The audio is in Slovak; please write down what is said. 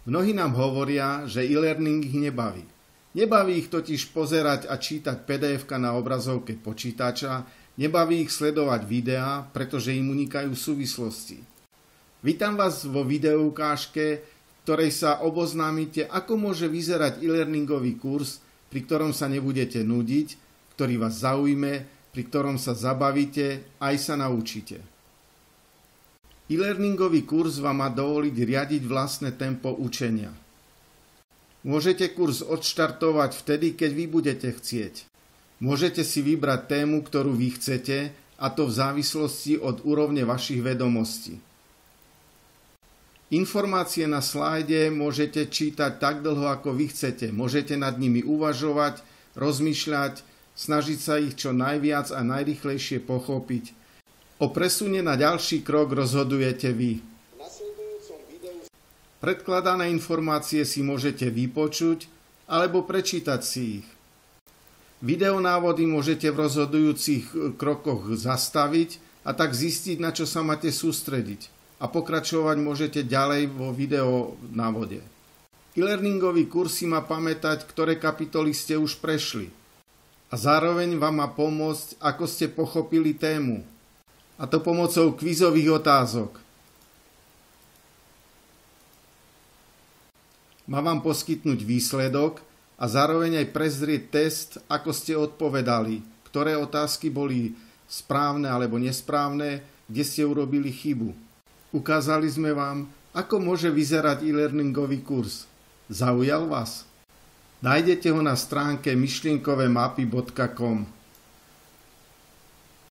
Mnohí nám hovoria, že e-learning ich nebaví. Nebaví ich totiž pozerať a čítať PDF-ka na obrazovke počítača, nebaví ich sledovať videá, pretože im unikajú súvislosti. Vítam vás vo videoukážke, v ktorej sa oboznámite, ako môže vyzerať e-learningový kurz, pri ktorom sa nebudete nudiť, ktorý vás zaujme, pri ktorom sa zabavíte, aj sa naučíte. E-learningový kurz vám má dovoliť riadiť vlastné tempo učenia. Môžete kurz odštartovať vtedy, keď vy budete chcieť. Môžete si vybrať tému, ktorú vy chcete, a to v závislosti od úrovne vašich vedomostí. Informácie na slajde môžete čítať tak dlho, ako vy chcete. Môžete nad nimi uvažovať, rozmýšľať, snažiť sa ich čo najviac a najrýchlejšie pochopiť. O presune na ďalší krok rozhodujete vy. Predkladané informácie si môžete vypočuť alebo prečítať si ich. Videonávody môžete v rozhodujúcich krokoch zastaviť a tak zistiť, na čo sa máte sústrediť. A pokračovať môžete ďalej vo videonávode. E-learningový kurz si má pamätať, ktoré kapitoly ste už prešli. A zároveň vám má pomôcť, ako ste pochopili tému. A to pomocou kvízových otázok. Má vám poskytnúť výsledok a zároveň aj prezrieť test, ako ste odpovedali, ktoré otázky boli správne alebo nesprávne, kde ste urobili chybu. Ukázali sme vám, ako môže vyzerať e-learningový kurz. Zaujal vás? Nájdete ho na stránke myšlienkovemapy.com.